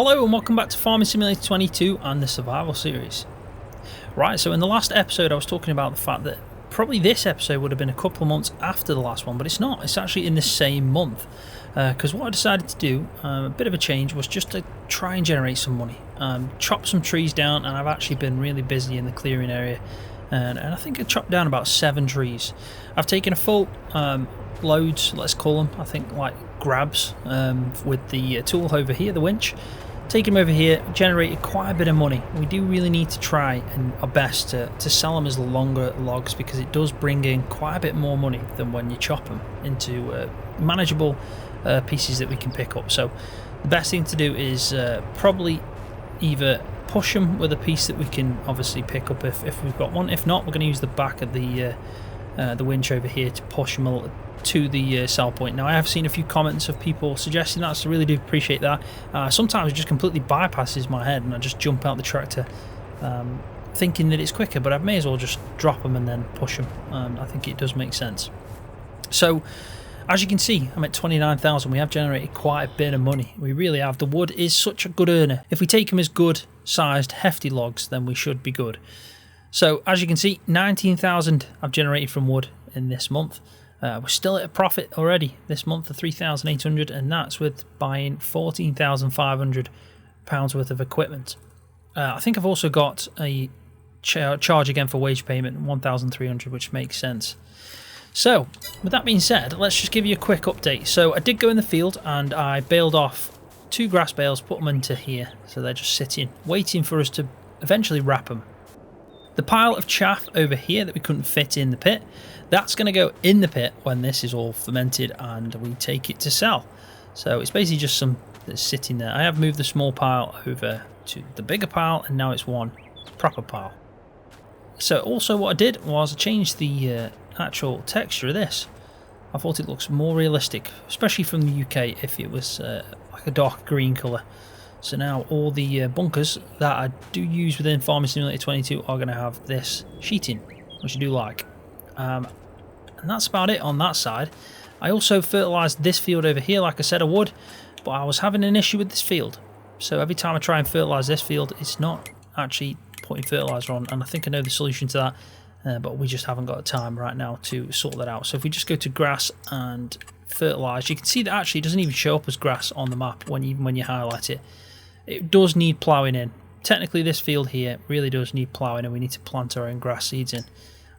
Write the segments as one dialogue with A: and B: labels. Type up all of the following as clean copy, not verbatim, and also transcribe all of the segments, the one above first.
A: Hello and welcome back to Farming Simulator 22 and the Survival Series. Right, so in the last episode I was talking about the fact that probably this episode would have been a couple of months after the last one, but it's not. It's actually in the same month. Because what I decided to do, a bit of a change, was just to try and generate some money. Chop some trees down, and I've actually been really busy in the clearing area. And I think I chopped down about 7 trees. I've taken a full loads, let's call them, I think like grabs, with the tool over here, the winch. Taken them over here, generated quite a bit of money. We do really need to try our best to sell them as longer logs, because it does bring in quite a bit more money than when you chop them into manageable pieces that we can pick up. So the best thing to do is probably either push them with a piece that we can obviously pick up if we've got one. If not, we're going to use the back of the winch over here to push them to the sell point. Now I have seen a few comments of people suggesting that, so I really do appreciate that. Sometimes it just completely bypasses my head and I just jump out the tractor thinking that it's quicker, but I may as well just drop them and then push them. I think it does make sense. So as you can see, I'm at 29,000. We have generated quite a bit of money. We really have. The wood is such a good earner. If we take them as good sized hefty logs, then we should be good. So as you can see, 19,000 I've generated from wood in this month. We're still at a profit already this month of 3,800, and that's with buying 14,500 pounds worth of equipment. I think I've also got a charge again for wage payment, 1,300, which makes sense. So with that being said, let's just give you a quick update. So I did go in the field and I baled off 2 grass bales, put them into here, so they're just sitting waiting for us to eventually wrap them. The pile of chaff over here that we couldn't fit in the pit, that's going to go in the pit when this is all fermented and we take it to sell. So it's basically just some that's sitting there. I have moved the small pile over to the bigger pile, and now it's one proper pile. So also what I did was I changed the actual texture of this. I thought it looks more realistic, especially from the UK if it was like a dark green colour. So now all the bunkers that I do use within Farming Simulator 22 are going to have this sheeting, which I do like. And that's about it on that side. I also fertilised this field over here, like I said I would, but I was having an issue with this field. So every time I try and fertilise this field, it's not actually putting fertiliser on, and I think I know the solution to that, but we just haven't got time right now to sort that out. So if we just go to grass and fertilise, you can see that actually it doesn't even show up as grass on the map even when you highlight it. It does need ploughing in. Technically this field here really does need ploughing, and we need to plant our own grass seeds in,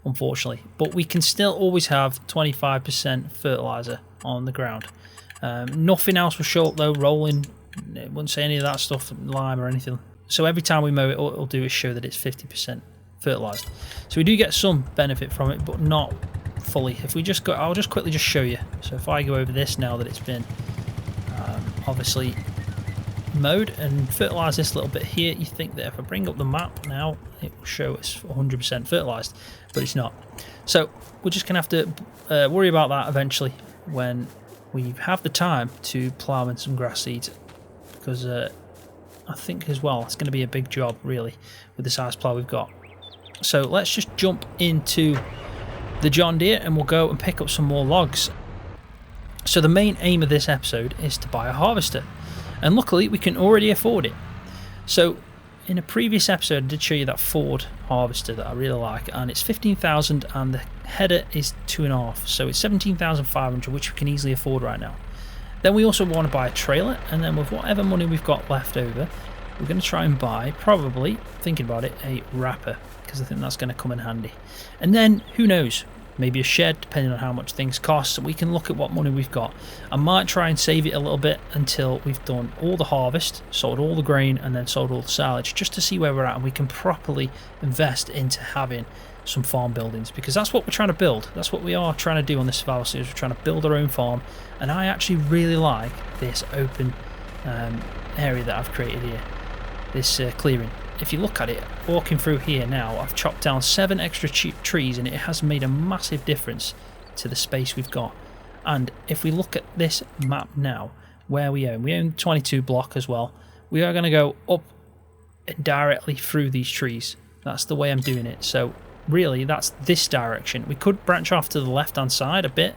A: unfortunately. But we can still always have 25% fertiliser on the ground. Nothing else will show up though, rolling, it wouldn't say any of that stuff, lime or anything. So every time we mow it, all it'll do is show that it's 50% fertilised. So we do get some benefit from it, but not fully. If we just go, I'll just quickly just show you. So if I go over this now that it's been obviously mowed and fertilise this little bit here, you think that if I bring up the map now, it will show it's 100% fertilised, but it's not. So we're just going to have to worry about that eventually when we have the time to plough in some grass seeds, because I think as well it's going to be a big job really with the size plough we've got. So let's just jump into the John Deere and we'll go and pick up some more logs. So the main aim of this episode is to buy a harvester, and luckily we can already afford it. So in a previous episode I did show you that Ford harvester that I really like, and it's 15,000 and the header is 2.5, so it's 17,500, which we can easily afford right now. Then we also want to buy a trailer, and then with whatever money we've got left over, we're going to try and buy, probably, thinking about it, a wrapper, because I think that's going to come in handy. And then, who knows, maybe a shed, depending on how much things cost, so we can look at what money we've got. I might try and save it a little bit until we've done all the harvest, sold all the grain, and then sold all the silage, just to see where we're at, and we can properly invest into having some farm buildings, because that's what we're trying to build. That's what we are trying to do on this survival series. We're trying to build our own farm, and I actually really like this open area that I've created here, this clearing. If you look at it, walking through here now, I've chopped down 7 extra trees, and it has made a massive difference to the space we've got. And if we look at this map now, where we own 22 block as well, we are going to go up and directly through these trees. That's the way I'm doing it. So really that's this direction. We could branch off to the left hand side a bit,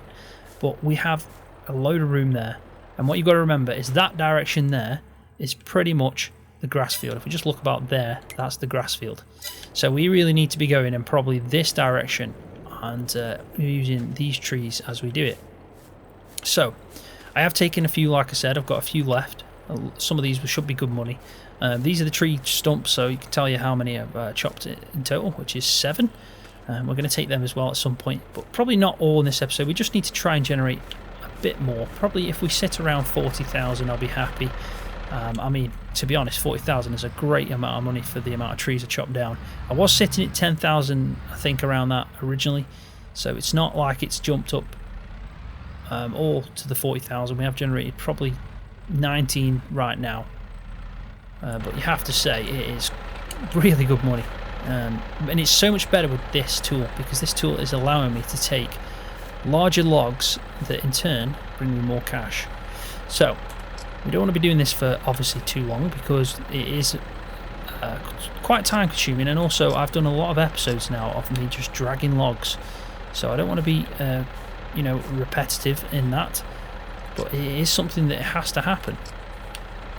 A: but we have a load of room there. And what you've got to remember is that direction there is pretty much the grass field. If we just look about there, that's the grass field. So we really need to be going in probably this direction and using these trees as we do it. So I have taken a few, like I said, I've got a few left. Some of these should be good money. These are the tree stumps, so you can tell you how many I've chopped in total, which is 7. We're going to take them as well at some point, but probably not all in this episode. We just need to try and generate a bit more. Probably if we sit around 40,000, I'll be happy. I mean, to be honest, 40,000 is a great amount of money for the amount of trees I chopped down. I was sitting at 10,000, I think, around that originally, so it's not like it's jumped up all to the 40,000. We have generated probably 19 right now, but you have to say it is really good money, and it's so much better with this tool, because this tool is allowing me to take larger logs that in turn bring me more cash. So we don't want to be doing this for obviously too long, because it is quite time consuming, and also I've done a lot of episodes now of me just dragging logs, so I don't want to be you know, repetitive in that, but it is something that has to happen.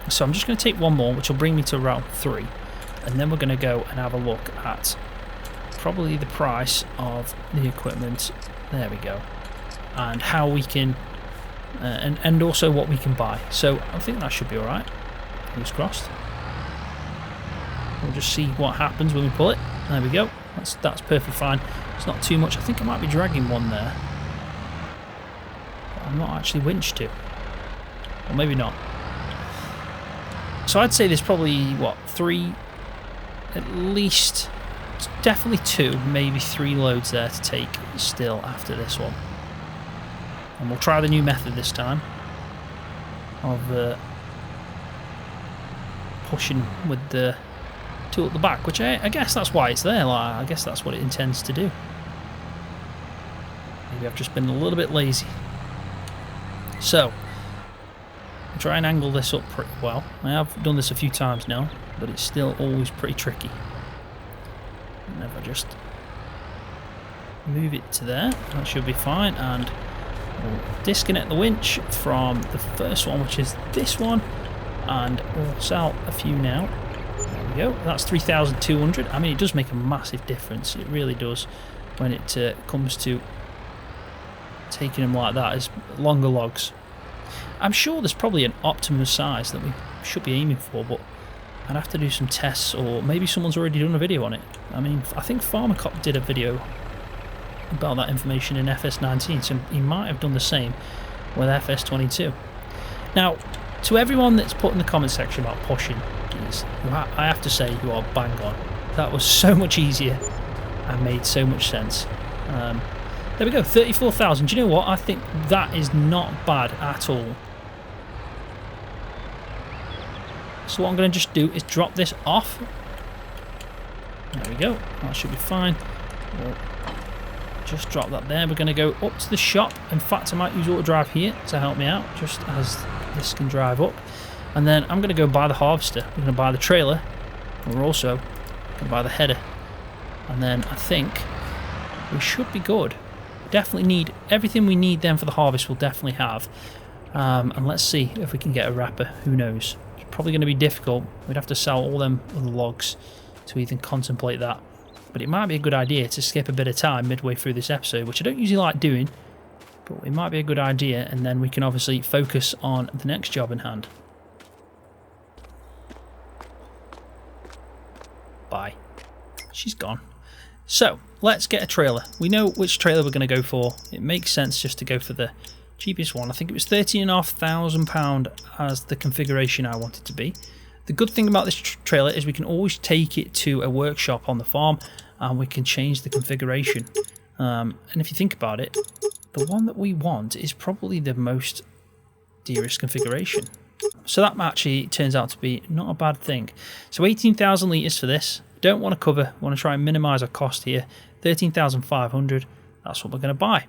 A: So I'm just going to take one more, which will bring me to round 3, and then we're going to go and have a look at probably the price of the equipment. There we go, and how we can and also what we can buy. So I think that should be alright. Fingers crossed. We'll just see what happens when we pull it. There we go. That's perfectly fine. It's not too much. I think I might be dragging one there. I'm not actually winched to, or maybe not. So I'd say there's probably what, 3, at least, definitely 2, maybe 3 loads there to take still after this one. And we'll try the new method this time of pushing with the tool at the back, which I guess that's why it's there. Like, I guess that's what it intends to do. Maybe I've just been a little bit lazy. So, I'll try and angle this up pretty well. I have done this a few times now, but it's still always pretty tricky. And if I just move it to there, that should be fine, and we'll disconnect the winch from the first one, which is this one, and we'll sell a few now. There we go, that's 3,200. I mean, it does make a massive difference, it really does, when it comes to taking them like that as longer logs. I'm sure there's probably an optimum size that we should be aiming for, but I'd have to do some tests, or maybe someone's already done a video on it. I mean, I think Pharmacop did a video about that information in FS19, so he might have done the same with FS22. Now, to everyone that's put in the comment section about pushing, I have to say you are bang on. That was so much easier and made so much sense. There we go, 34,000. Do you know what? I think that is not bad at all. So what I'm going to just do is drop this off. There we go. That should be fine. We'll just drop that there. We're going to go up to the shop. In fact, I might use auto drive here to help me out, just as this can drive up. And then I'm going to go buy the harvester. We're going to buy the trailer. And we're also going to buy the header. And then I think we should be good. Definitely need everything we need then for the harvest. We'll definitely have. And let's see if we can get a wrapper. Who knows? It's probably going to be difficult. We'd have to sell all them other logs to even contemplate that. But it might be a good idea to skip a bit of time midway through this episode, which I don't usually like doing, but it might be a good idea, and then we can obviously focus on the next job in hand. Bye. She's gone. So, let's get a trailer. We know which trailer we're going to go for. It makes sense just to go for the cheapest one. I think it was £13,500 as the configuration I wanted to be. The good thing about this trailer is we can always take it to a workshop on the farm and we can change the configuration. And if you think about it, the one that we want is probably the most dearest configuration. So that actually turns out to be not a bad thing. So 18,000 litres for this. Don't want to cover, want to try and minimise our cost here. 13,500, that's what we're going to buy.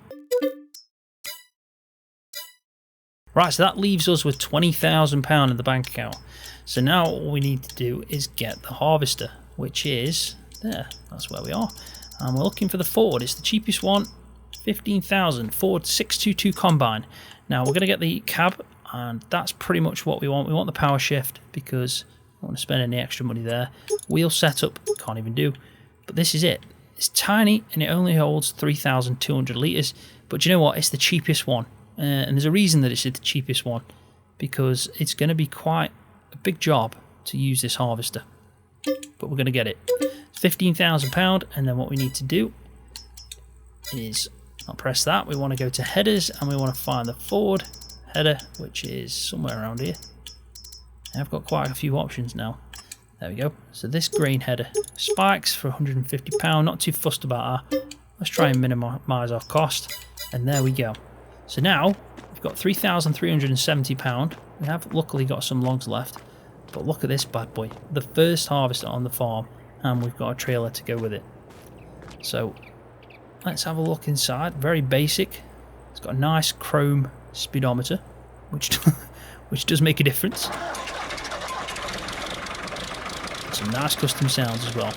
A: Right, so that leaves us with £20,000 in the bank account. So now all we need to do is get the harvester, which is there. That's where we are. And we're looking for the Ford. It's the cheapest one, 15,000. Ford 622 combine. Now we're going to get the cab and that's pretty much what we want. We want the power shift because I don't want to spend any extra money there. Wheel setup, can't even do. But this is it. It's tiny and it only holds 3,200 litres. But you know what? It's the cheapest one. And there's a reason that it's the cheapest one. Because it's going to be quite a big job to use this harvester. But we're going to get it. It's £15,000, and then what we need to do is, I'll press that. We want to go to headers, and we want to find the forward header, which is somewhere around here. And I've got quite a few options now. There we go. So this grain header, spikes for £150. Not too fussed about that. Let's try and minimise our cost, and there we go. So now we've got £3,370. We have luckily got some logs left. But look at this bad boy. The first harvester on the farm, and we've got a trailer to go with it. So let's have a look inside. Very basic. It's got a nice chrome speedometer, which does make a difference. Some nice custom sounds as well.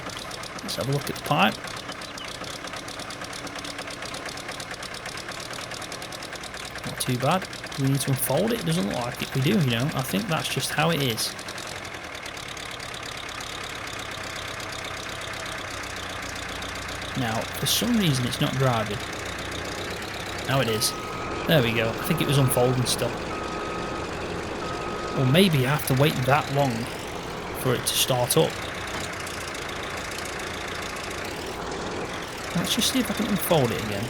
A: Let's have a look at the pipe. Not too bad. Do we need to unfold it? It doesn't look like it. We do, you know. I think that's just how it is. Now, for some reason it's not driving. Now it is. There we go. I think it was unfolding still. Or maybe I have to wait that long for it to start up. Let's just see if I can unfold it again.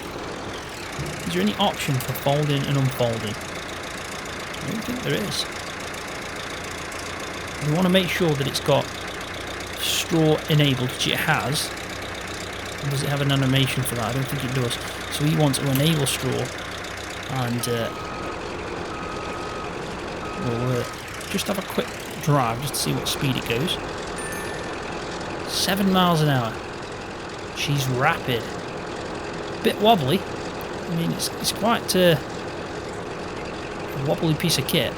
A: Is there any option for folding and unfolding? I don't think there is. We want to make sure that it's got straw enabled, which it has. Does it have an animation for that? I don't think it does. So we want to enable straw, and we'll just have a quick drive just to see what speed it goes. 7 miles an hour. She's rapid. A bit wobbly. I mean, it's quite a wobbly piece of kit.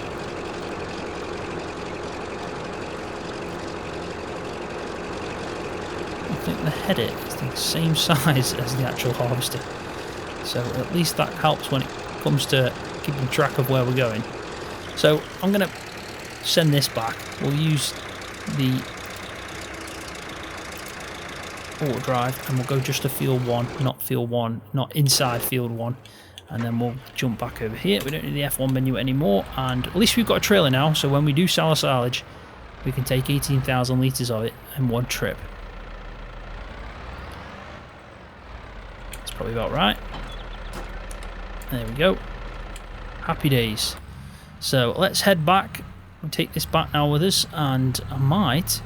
A: I think the header is the same size as the actual harvester, so at least that helps when it comes to keeping track of where we're going. So I'm going to send this back. We'll use the auto drive, and we'll go just to field 1, not inside field 1, and then we'll jump back over here. We don't need the F1 menu anymore, and at least we've got a trailer now, so when we do sell our silage we can take 18,000 litres of it in one trip. That's probably about right. There we go. Happy days. So let's head back. We'll take this back now with us, and I might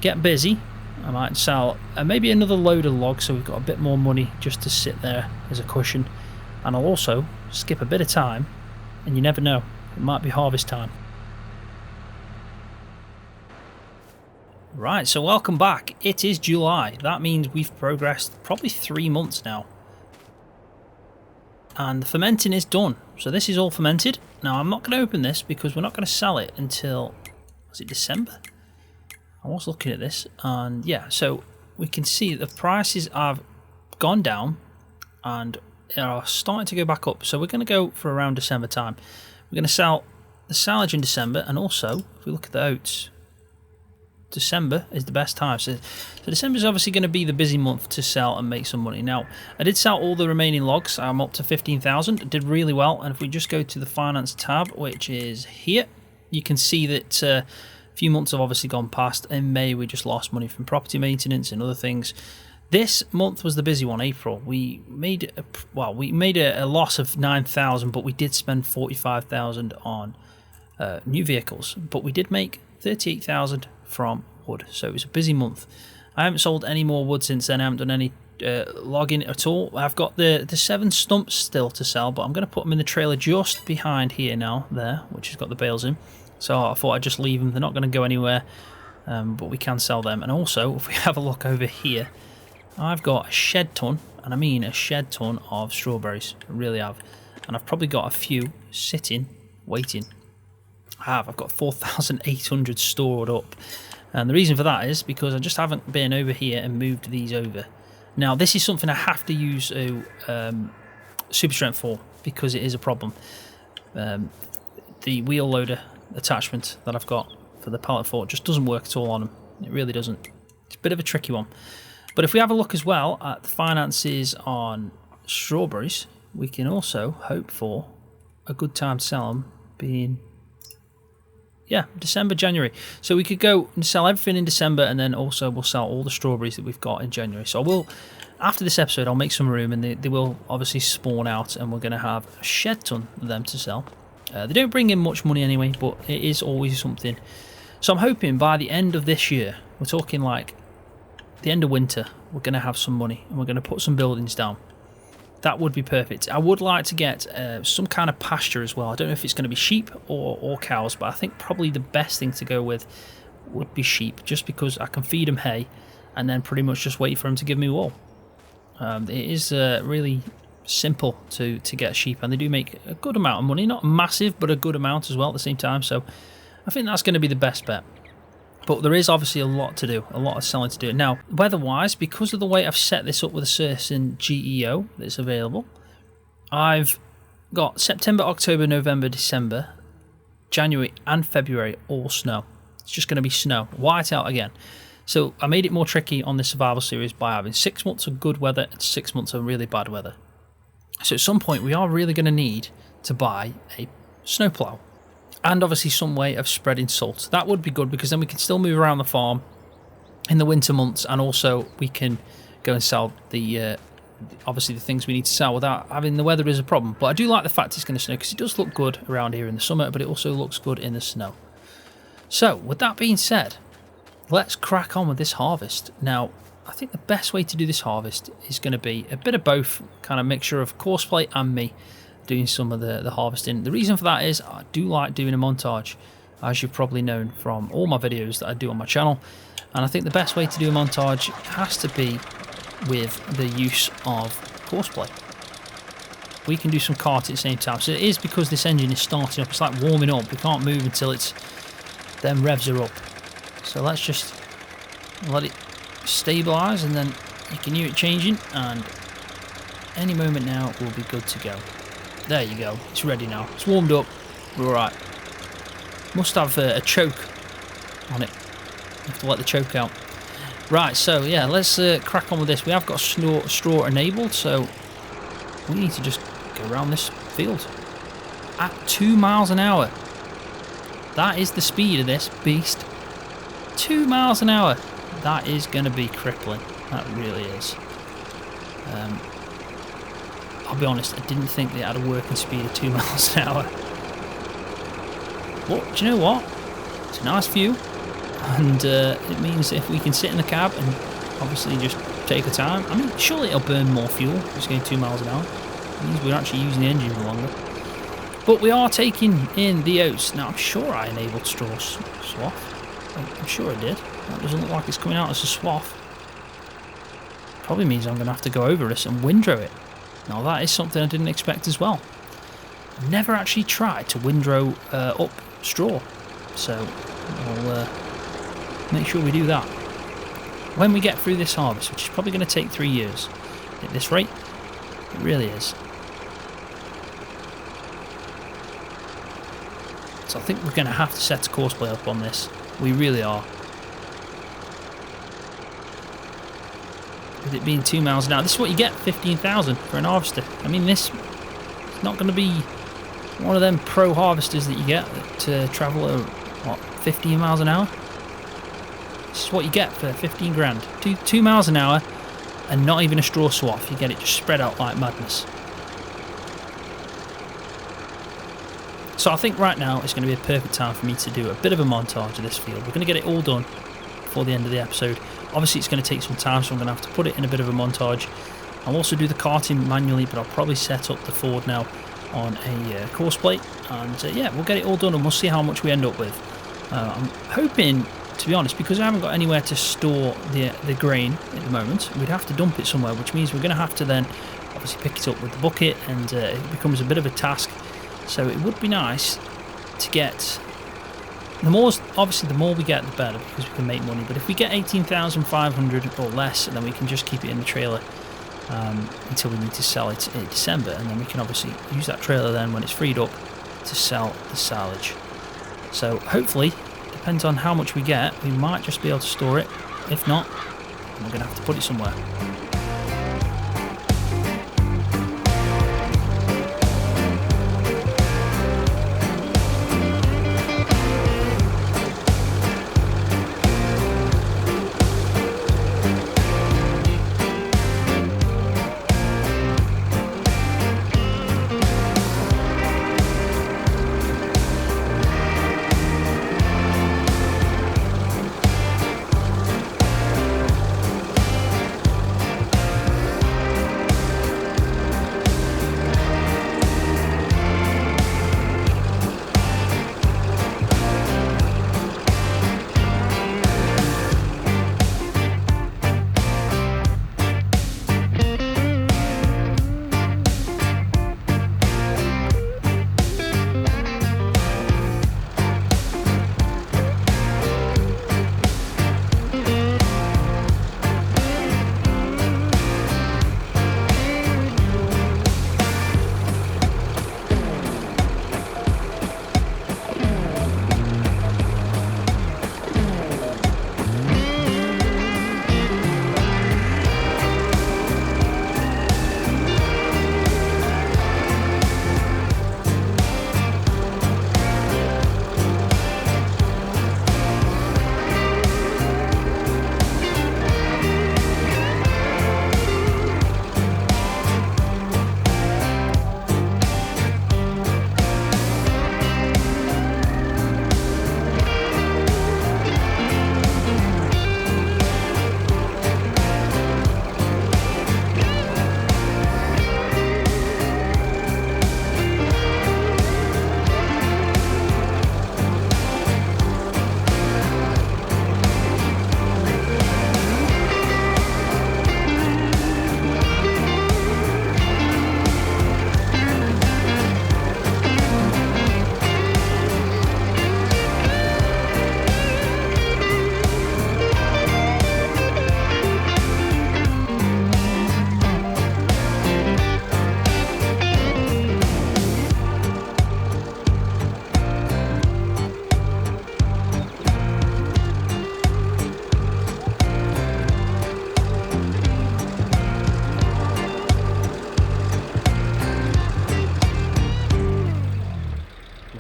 A: get busy. I might sell maybe another load of logs, so we've got a bit more money just to sit there as a cushion. And I'll also skip a bit of time, and you never know, it might be harvest time. Right, so welcome back. It is July. That means we've progressed probably 3 months now. And the fermenting is done. So this is all fermented. Now I'm not going to open this because we're not going to sell it until, was it December? I was looking at this, and yeah, so we can see the prices have gone down and are starting to go back up. So we're going to go for around December time. We're going to sell the silage in December, and also if we look at the oats, December is the best time. So December is obviously going to be the busy month to sell and make some money. Now, I did sell all the remaining logs. I'm up to 15,000. Did really well. And if we just go to the finance tab, which is here, you can see that a few months have obviously gone past. In May, we just lost money from property maintenance and other things. This month was the busy one, April. We made a loss of 9,000, but we did spend 45,000 on new vehicles. But we did make 38,000 from wood, so it was a busy month. I haven't sold any more wood since then. I haven't done any logging at all. I've got the 7 stumps still to sell, but I'm going to put them in the trailer just behind here now, there, which has got the bales in. So I thought I'd just leave them. They're not going to go anywhere, but we can sell them. And also, if we have a look over here, I've got a shed ton, and I mean a shed ton of strawberries. I really have. And I've probably got a few sitting, waiting. I've got 4,800 stored up, and the reason for that is because I just haven't been over here and moved these over. Now this is something I have to use super strength for, because it is a problem. the wheel loader attachment that I've got for the pallet fork just doesn't work at all on them. It really doesn't. It's a bit of a tricky one. But if we have a look as well at the finances on strawberries, we can also hope for a good time to sell them being, yeah, December, January. So we could go and sell everything in December, and then also we'll sell all the strawberries that we've got in January. So I will, after this episode, I'll make some room, and they will obviously spawn out, and we're going to have a shed ton of them to sell. They don't bring in much money anyway, but it is always something. So I'm hoping by the end of this year, we're talking like the end of winter, we're going to have some money, and we're going to put some buildings down. That would be perfect. I would like to get some kind of pasture as well. I don't know if it's going to be sheep or cows, but I think probably the best thing to go with would be sheep, just because I can feed them hay and then pretty much just wait for them to give me wool. It is really simple to get sheep, and they do make a good amount of money. Not massive, but a good amount as well at the same time. So I think that's going to be the best bet. But there is obviously a lot to do, a lot of selling to do. Now, weather-wise, because of the way I've set this up with a certain GEO that's available, I've got September, October, November, December, January and February all snow. It's just going to be snow, white out again. So I made it more tricky on the survival series by having 6 months of good weather and 6 months of really bad weather. So at some point we are really going to need to buy a snowplow. And obviously some way of spreading salt. That would be good, because then we can still move around the farm in the winter months, and also we can go and sell the obviously the things we need to sell without having the weather as a problem. But I do like the fact it's going to snow, because it does look good around here in the summer, but it also looks good in the snow. So with that being said, let's crack on with this harvest. Now, I think the best way to do this harvest is going to be a bit of both, kind of mixture of Courseplay and me doing some of the harvesting. The reason for that is I do like doing a montage, as you've probably known from all my videos that I do on my channel, and I think the best way to do a montage has to be with the use of Courseplay. We can do some karting at the same time. So it is because this engine is starting up, it's like warming up. We can't move until it's them revs are up. So let's just let it stabilise, and then you can hear it changing, and any moment now we'll be good to go. There you go, it's ready now. It's warmed up, we're alright. Must have a choke on it. Have to let the choke out. Right, so yeah, let's crack on with this. We have got straw enabled, so we need to just go around this field at 2 miles an hour. That is the speed of this beast. 2 miles an hour. That is going to be crippling. That really is. I'll be honest, I didn't think they had a working speed of 2 miles an hour. But do you know what? It's a nice view, and it means if we can sit in the cab and obviously just take our time. I mean, surely it'll burn more fuel just going 2 miles an hour. It means we're actually using the engine for longer. But we are taking in the oats. Now, I'm sure I enabled straw swath. I'm sure I did. That doesn't look like it's coming out as a swath. Probably means I'm going to have to go over this and windrow it. Now that is something I didn't expect as well. Never actually tried to windrow up straw, so I'll make sure we do that when we get through this harvest, which is probably going to take 3 years at this rate. It really is. So I think we're going to have to set a Courseplay up on this. We really are. With it being 2 miles an hour, this is what you get, 15,000 for an harvester. I mean, this is not going to be one of them pro harvesters that you get to travel at, what, 15 miles an hour? This is what you get for 15 grand. 2 miles an hour, and not even a straw swath. You get it just spread out like madness. So I think right now it's going to be a perfect time for me to do a bit of a montage of this field. We're going to get it all done before the end of the episode. Obviously it's going to take some time, so I'm going to have to put it in a bit of a montage. I'll also do the karting manually, but I'll probably set up the Ford now on a Courseplay, and yeah, we'll get it all done and we'll see how much we end up with. I'm hoping, to be honest, because I haven't got anywhere to store the grain at the moment, we'd have to dump it somewhere, which means we're going to have to then obviously pick it up with the bucket, and it becomes a bit of a task. So it would be nice to get, the more we get, the better, because we can make money. But if we get 18,500 or less, then we can just keep it in the trailer until we need to sell it in December, and then we can obviously use that trailer then when it's freed up to sell the silage. So hopefully, depends on how much we get, we might just be able to store it. If not, we're going to have to put it somewhere.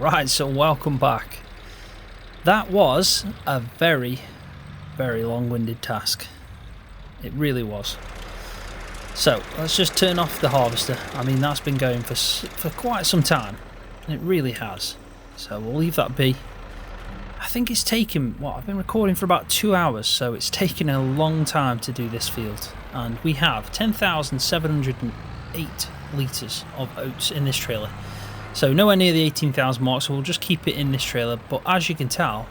A: Right, so welcome back. That was a very, very long-winded task. It really was. So let's just turn off the harvester. I mean, that's been going for quite some time. It really has. So we'll leave that be. I think it's taken, what, I've been recording for about 2 hours, so it's taken a long time to do this field. And we have 10,708 litres of oats in this trailer. So nowhere near the 18,000 mark, so we'll just keep it in this trailer. But as you can tell,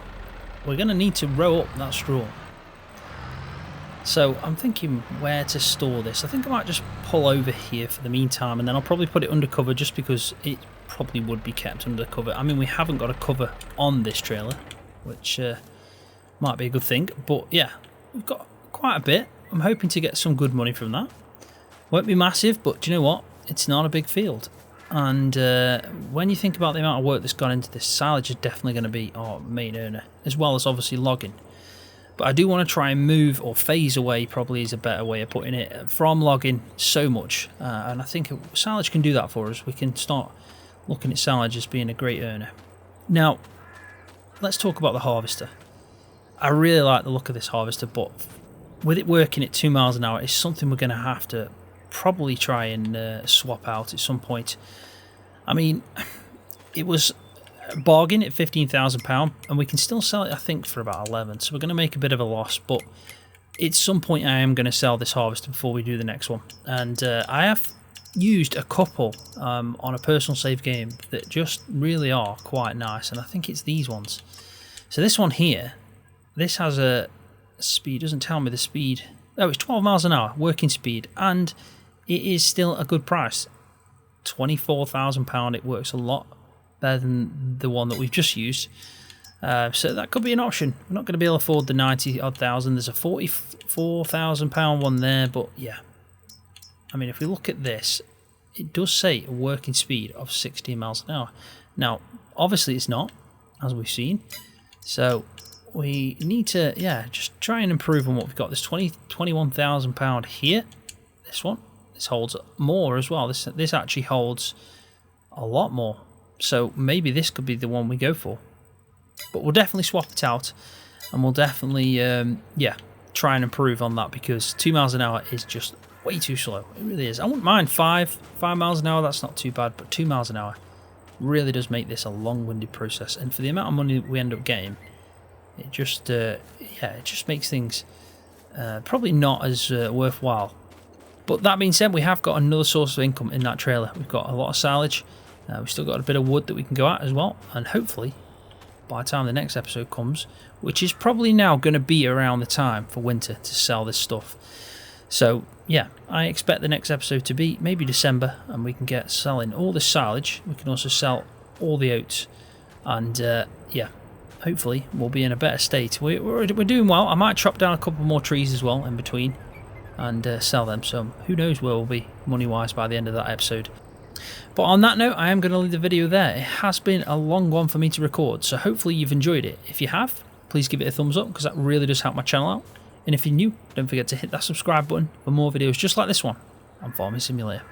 A: we're going to need to row up that straw. So I'm thinking where to store this. I think I might just pull over here for the meantime, and then I'll probably put it under cover just because it probably would be kept under cover. I mean, we haven't got a cover on this trailer, which might be a good thing. But yeah, we've got quite a bit. I'm hoping to get some good money from that. Won't be massive, but do you know what? It's not a big field. And when you think about the amount of work that's gone into this, silage is definitely going to be our main earner, as well as obviously logging. But I do want to try and move, or phase away probably is a better way of putting it, from logging so much. And I think silage can do that for us. We can start looking at silage as being a great earner. Now, let's talk about the harvester. I really like the look of this harvester, but with it working at 2 miles an hour, it's something we're going to have to probably try and swap out at some point. I mean, it was a bargain at £15,000 and we can still sell it, I think, for about 11, so we're going to make a bit of a loss, but at some point I am going to sell this harvester before we do the next one. And I have used a couple on a personal save game that just really are quite nice, and I think it's these ones. So this one here, this has a speed, doesn't tell me the speed. Oh, it's 12 miles an hour working speed, and it is still a good price. £24,000. It works a lot better than the one that we've just used. So that could be an option. We're not going to be able to afford the 90-odd thousand. There's a £44,000 one there, but yeah. I mean, if we look at this, it does say a working speed of 16 miles an hour. Now, obviously it's not, as we've seen. So we need to, just try and improve on what we've got. This £21,000 here. This one. This holds more as well. This actually holds a lot more. So maybe this could be the one we go for. But we'll definitely swap it out. And we'll definitely, try and improve on that, because 2 miles an hour is just way too slow. It really is. I wouldn't mind 5 miles an hour. That's not too bad. But 2 miles an hour really does make this a long-winded process. And for the amount of money we end up getting, it just, it just makes things probably not as worthwhile. But that being said, we have got another source of income in that trailer. We've got a lot of silage. We've still got a bit of wood that we can go at as well. And hopefully, by the time the next episode comes, which is probably now going to be around the time for winter to sell this stuff. So, yeah, I expect the next episode to be maybe December, and we can get selling all the silage. We can also sell all the oats. And, hopefully we'll be in a better state. We're doing well. I might chop down a couple more trees as well in between and sell them. So who knows where we'll be money-wise by the end of that episode. But on that note, I am going to leave the video there. It has been a long one for me to record, so hopefully you've enjoyed it. If you have, please give it a thumbs up, because that really does help my channel out. And if you're new, don't forget to hit that subscribe button for more videos just like this one on Farming Simulator.